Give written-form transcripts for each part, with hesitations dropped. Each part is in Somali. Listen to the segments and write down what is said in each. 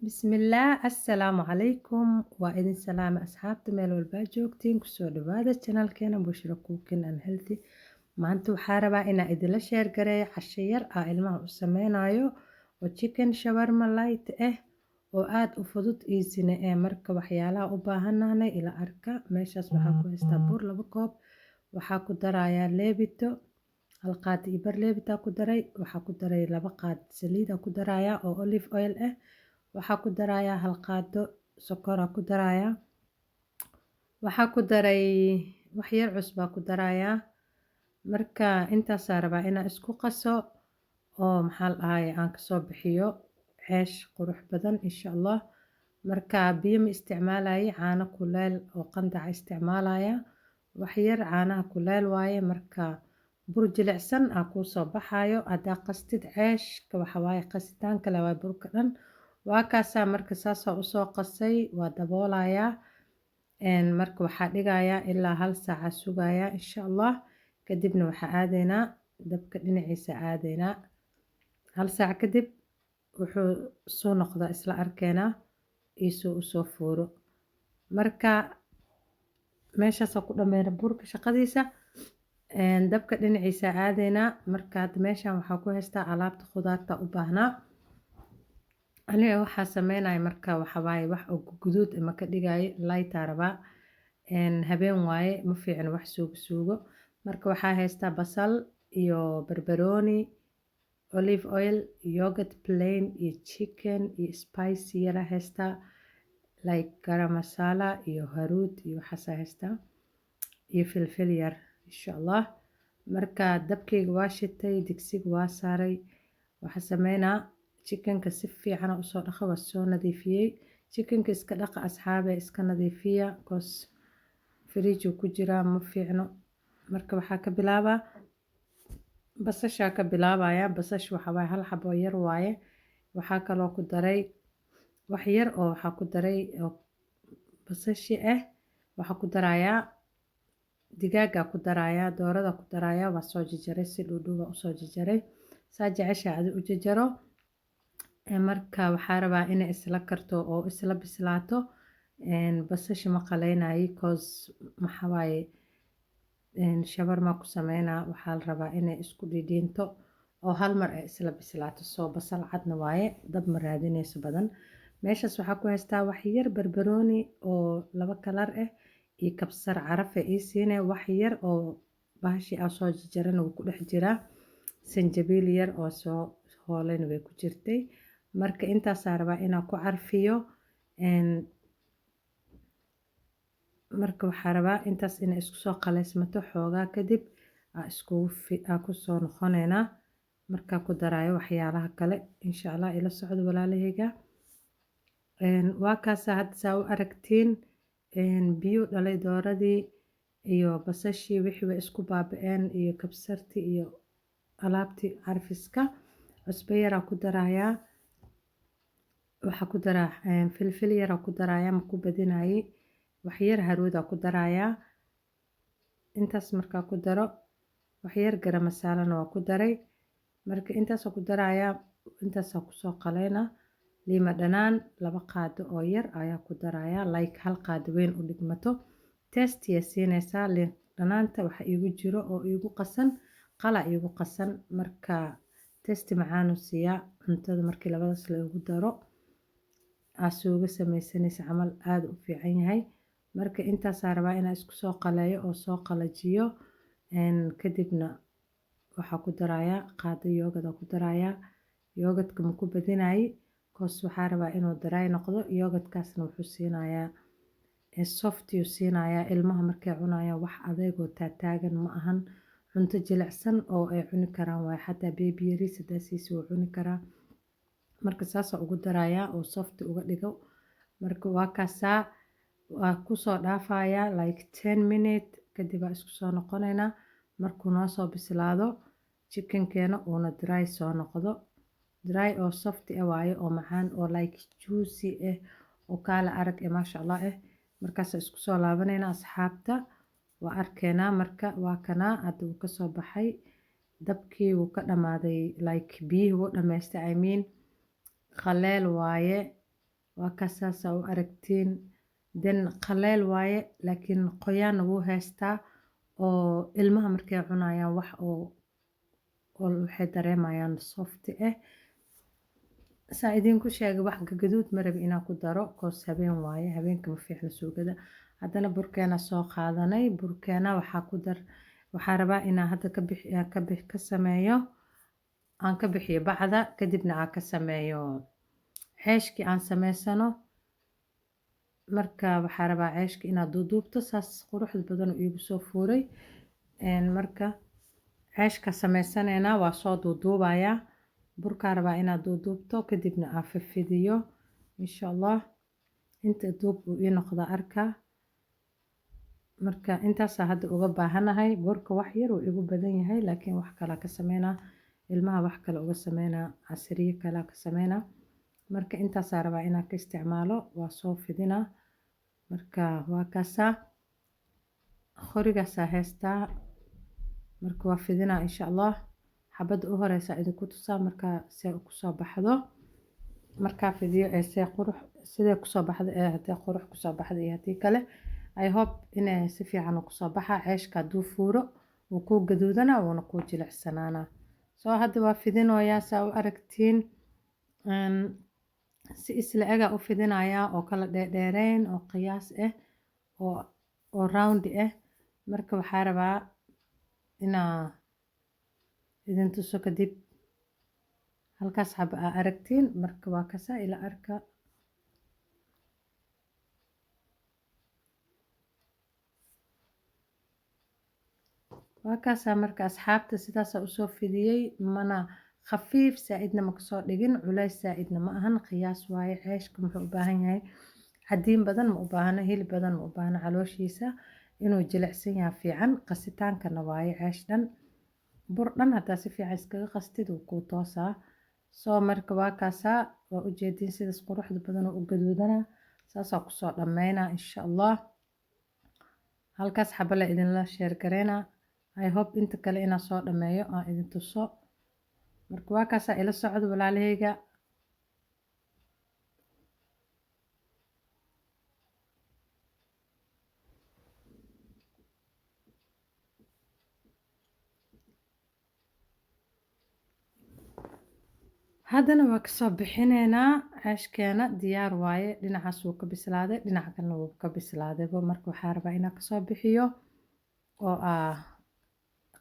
Bismillah, assalaamu calaykum. Waa idin salaame asxaabta meel walbaa joogtiin. Kusoo dhawaada channelkeena Bushra Cooking and Healthy. Maanta waxaa rabaa inaan idinla sheer gareeyo casho yar ilmaha u sameynayo oo chicken shawarma light ah oo aad u fudud easy-na marka waxyaalaha u baahanahay ila arka. Meeshaas waxaa ku haystaa bur 2 koob. Waxaa ku darayaa leebito, hal qaad iyo bar leebita ku daray. Waxaa ku daray 2 qaad saliid ku darayaa oo olive oil ah. Waxaa ku darayaa hal qaado sokor ku darayaa. Waxaa ku daray wax yar cusbo ku darayaa. Marka intaas rabaa inaan isku qaso oo maxal ahay aan ka soo bixiyo ceesh qurux badan insha Allah. Marka biyo ma isticmaalaya, caano kuleel oo qandac isticmaalaya. Wax yar caanaha kuleel waaye marka bur jilicsan ku soo baxayo hadaa qastid ceesh ka waxa waaye qasitaan kale waa burka dhan. Waa kaasaa marka saasa u soo qasay waa daboolayaa marka waxaa dhigayaa ilaa 1 saac sugayaa insha Allah. Kadibna waxaa aadeynaa dabka dhinaciisa aadeynaa 1 saac kadib wuxuu soo noqdaa isla arkeena isoo u soo fuuro. Marka meeshaas ku dhameeyna burka shaqadiisa dabka dhinaciisa aadeynaa. Marka meeshan waxaa ku haystaa alaabta khudaarta u baahnaa. Aniga waxaa sameynaya marka waxa waaye wax oo guduud ma ka dhigay light rabaa habeen waaye ma fiicno wax suugo marka waxaa haystaa basal iyo barbarooni, olive oil, yogurt plain iyo chicken iyo spicy yar haystaa like garam masala iyo haruud iyo waxaas haystaa iyo filfil yar insha Allah. Marka dabkayga waa shitay digsiga waa saaray. Waxaa sameynaa chickenka si fiican u soo dhaqo waa soo nadiifiyay. Chickenka iska dhaqa asxaabe iska nadiifiya cause fridge ku jira ma fiicno. Marka waxaa ka bilaabaa basasha ka bilaabaya. Basash waxa waaye hal xabo yar waaye. Waxaa kaloo ku daray wax yar oo waxaa ku daray basashi waxaa ku darayaa digaaga ku darayaa doorada ku darayaa waa soo jajaray si dhuudhuuba u soo jajaray saa jecesha aad u jajaro. Marka waxaa rabaa inay isla karto oo isla bislaato basashi ma qaleynaayi cause waxa waaye shawarma ku sameynaa waxaa la rabaa inay isku dhidhiinto oo hal mar ay isla bislaato soo basal cadna waaye dab ma raadinayso badan. Meeshaas waxaa ku haystaa wax yar barbarooni oo 2 kalar iyo kabsar caraf ii siinay wax yar oo bahashi soo jajaran uu ku dhex jiraa sanjabiil yar oo soo hoolen way ku jirtay. Marka intaas rabaa inaan ku carfiyo marka waxaa rabaa intaas inay isku soo qaleysmato xoogaa kadib ku soo noqonayna marka ku darayo waxyaalaha kale insha Allah ila socdo walaalahayga. Waa kaasa hadda saa u aragtiin biyo dhalay dooradii iyo basashi wixii way isku baaba'een iyo kabsarti iyo alaabti carfiska cusbo yar ku darayaa. Waxaa ku daraa filfil yar ku darayaa ma ku badinaayi. Wax yar haruud ku darayaa. Intaas marka ku daro wax yar garam masala waa ku daray. Marka intaas ku darayaa intaas ku soo qaleyna liima dhanaan 2 qaado oo yar ayaa ku darayaa like 1 qaado weyn u dhigmato. Taste ya siinaysa liin dhanaanta waxa igu jiro oo igu qasan qala igu qasan marka taste macaan u siiya cuntada markii labadaas la ugu daro asuuga sameysanaysa camal aad u fiican yahay. Marka intaas rabaa inaan isku soo qaleeyo oo soo qalajiyo kadibna waxaa ku darayaa qaado yogurt ku darayaa. Yogurtka ma ku badinaayi cause waxaa rabaa inuu dry noqdo. Yogurtkaasna wuxuu siinayaa soft yu siinayaa ilmaha markay cunayaan wax adeeg oo taagan ma ahan cunto jilicsan oo ay cuni karaan waaye xataa baby yariis sidaasiisa uu cuni karaa. Marka saasa ugu darayaa oo soft uga dhigo. Marka waa kaasaa waa ku soo dhaafayaa like 10 minutes kadib isku soo noqonayna markuu noo soo bislaado chickenkeena uuna dry soo noqdo. Dry oo soft waaye oo macaan oo like juicy oo kala arag maasha Allah markaas isku soo laabanayna asxaabta waa arkeena marka waa kana hadda uu ka soo baxay dabkii uu ka dhamaaday like biyihii uu dhameystay I mean khaleel waaye waa kasaasa u aragtiin den qaleel waaye laakiin qoyaan wuu haystaa oo ilmaha markay cunayaan wax oo waxay dareemayaan softi ah saa idinku sheegay wax gaduud ma rabi inaan ku daro koos habeen waaye habeenka ma fiicna suugada haddana burkeena soo qaadanay burkeena waxaa rabaa inaan hadda ka sameeyo aan ka bixiyo bacda kadibna aan ka sameeyo ceeshkii aan sameysano marka waxaa rabaa ceeshka inaad duuduubto saas quruxda badan oo iigu soo fuuray marka ceeshka sameysanayna waa soo duuduubayaa burkaa rabaa inaad duuduubto kadibna aan fidiyo insha allah inta duub uu ii noqda arka marka intaasaa hadda uga baahanahay burka wax yar uu igu badan yahay laakiin wax kalaa ka sameynaa ilmaha wax kale uga sameynaa casriye kalaa ka sameynaa marka intaasaa rabaa inaan ka isticmaalo waa soo fidinaa marka waa kaasaa qorigaasaa haystaa marka waa fidinaa insha allah xabadda u horeysa idinku tusaa markaa see kusoo baxdo markaa fidiyo ee sidee kusoo baxdo ee haddii qurux kusoo baxdo iyo haddii kale I hope inay si fiican kusoo baxa ceeshka hadduu fuuro wuu kuu gaduudana wuuna kuu jilicsanaana soo hadda waa fidinooyaa saa u aragtiin si isla ega u fidinayaa oo kala dheereyn oo qiyaas ah oo round ah marka waxaa rabaa inaa idin tuso kadib halkaas xaba aa aragtiin marka waa kasaa ila arka waa kaasaa marka asxaabta sidaasaa usoo fidiyey mana khafiif saa-idna ma kasoo dhigin culays saa-idna ma ahan qiyaas waaye ceeshka muxuu u baahan yahay cadiin badan ma u baahno hilib badan ma u baahno calooshiisa inuu jilicsan yahay fiican qasitaankana waaye ceesh dhan bur dhan haddaa si fiican iskaga qastid wuu kuu toosaa soo marka waa kaasaa waa ujeediin sidaas quruxda badan oo u gaduudana saasaa kusoo dhammeynaa insha allah halkaas xabala idinla sheergareynaa I hope inta kale inaan soo dhammeeyo aan idin tuso marka waa kaasaa ila socdo walaalahayga haddana waa kasoo bixineynaa ceeshkeena diyaar waaye dhinacaas wuu ka bislaaday dhinaca kalena wuu ka bislaadayba marka waxaa rabaa inaan kasoo bixiyo oo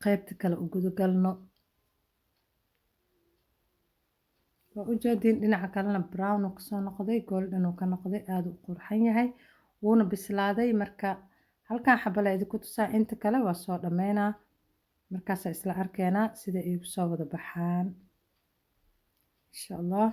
qaybta kale u gudagalno waa ujeediin dhinaca kalena brown uu kasoo noqday golden uu ka noqday aada u qurxan yahay wuuna bislaaday marka halkan xabala idinku tusaa inta kale waa soo dhammeynaa markaasaa isla arkeenaa sida iigu soo wada baxaan insha allah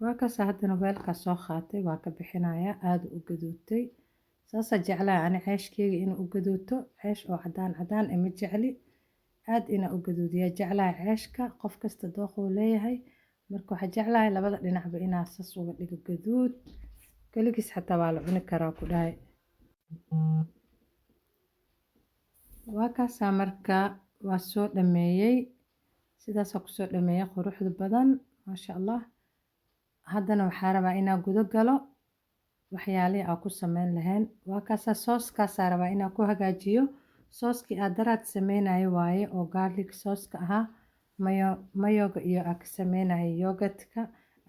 waa kaasa haddana weelkaa soo qaatay waa ka bixinayaa aada u gaduudtay saasaa jeclaa ani ceeshkeyga inuu u gaduuto ceesh oo cadaan ma jecli aada inaa u gaduudiyaa jeclahay ceeshka qof kasta dooquu leeyahay marka waxaa jeclahay labada dhinacba inaa sas uga dhigo gaduud keligiis xataa waa la cuni karaa ku dhahay waa kaasaa marka waa soo dhameeyey sidaasaa kusoo dhameeyey quruxda badan maasha allah haddana waxaa rabaa inaa gudo galo waxyaalihii aa ku sameyn lahayn waa kaasaa sooskaasaa rabaa inaa ku hagaajiyo sooskii aa daraad sameynayo waaye oo garlic sooska ahaa mayoga iyo aa ka sameynayo yogadka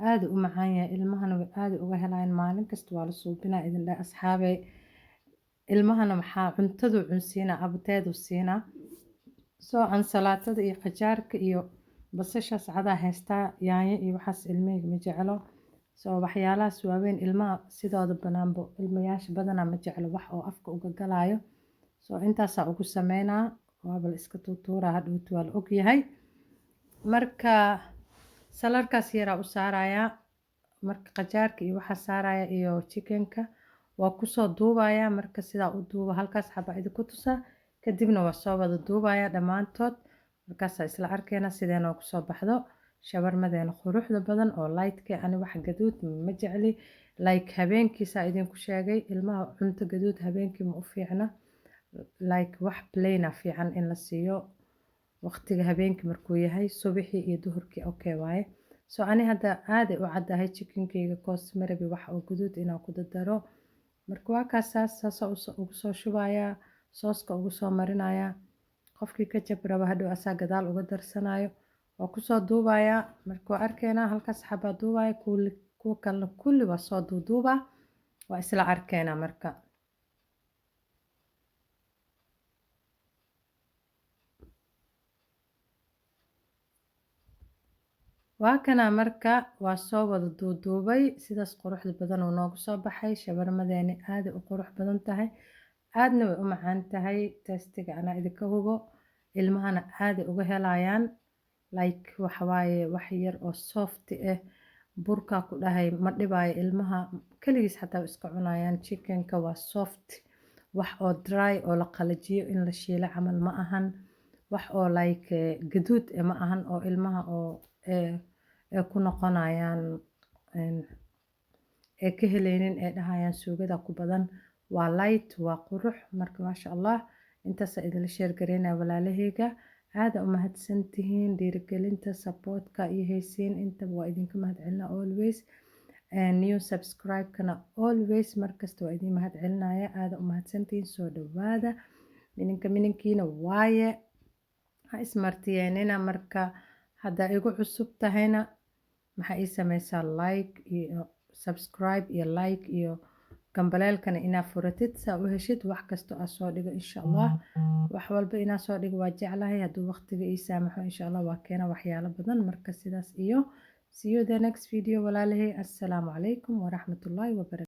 aada u macaan yahay ilmahana aada uga helayan maalin kasta waa la suubinaa idin dheh asxaabey ilmahana maxaa cuntadu cunsiinaa abteedu siinaa soo ansalaatada iyo qajaarka iyo basashaas cadaa haystaa yaanyo iyo waxaas ilmahayga ma jeclo soo waxyaalahaas waaweyn ilmaha sidooda banaanbo ilmayaasha badanaa ma jeclo wax oo afka uga galaayo soo intaasaa ugu sameynaa waaba la iska tuutuuraa hadhowtu waa la ogyahay marka salarkaas yaraa u saarayaa marka qajaarka iyo waxaa saaraya iyo chickenka waa kusoo duubayaa marka sidaa u duuba halkaas xabaa idinku tusaa kadibna waa soo wada duubayaa dhammaantood markaasaa isla arkeena sidee noo kusoo baxdo shawarmadeena quruxda badan oo lightka. Ani wax gaduud ma jecli, like habeenkii saa idinku sheegay ilmaha cunto gaduud habeenkii ma u fiicna, like wax plain ah fiican in la siiyo waqtiga habeenkii markuu yahay. Subaxii iyo duhurkii okay waaye. So ani hadda aaday u caddahay chickenkeyga koos marabi wax oo guduud inaan ku dardaro. Marka waa kaas saasa ugu soo shubayaa, sooska ugu soo marinayaa. Qofkii ketchup raba hadhow asaa gadaal uga darsanayo, waa kusoo duubayaa. Marka waa arkeynaa halkaas xabaa duubaya, kuwa kalena kulli waa soo duuduubaa, waa isla arkeynaa marka. waa kana marka waa soo wada duuduubay, sidaas quruxda badan uu noogu soo baxay. shawarmadeeni aaday u qurux badan tahay, aadna way u macaan tahay. Tastiga anaa idinka hubo, ilmahana aaday uga helayaan. Like waxawaaye wax yar oo soft ah, burkaa ku dhahay ma dhibaayo ilmaha, kaligiis xataa way iska cunayaan. Chickenka waa soft, wax oo dry oo la qalajiyo in la shiilo camal ma ahan, wax oo like gaduud ma ahan oo ilmaha oo ku noqonayaan ee ka helaynin ee dhahayaan suugada ku badan. Waa light, waa qurux. Marka maasha allah, intaasa idinla sheer gareynaya walaalaheyga. aada u mahadsantihiin dhiirigelinta, supportka iyo haysiin intaba waa idinka mahadcelinaa always. New subscribe-kana always markasta waa idin mahadcelinaya. aada u mahadsantihiin, soo dhawaada. mininkiina waaye, ha ismartiyeenina. marka haddaa igu cusub tahayna maxaa ii sameysaa like iyo subscribe iyo like iyo gambaleelkana inaa furatid saa u heshid wax kasto aa soo dhigo insha allah. wax walba inaa soo dhigo waa jeclahay, hadduu waqtiga ii saamaxo insha allah waa keena waxyaalo badan. marka sidaas iyo see you the next video walaalahay. assalaamu calaykum waraxmatullaahi wabarakatu.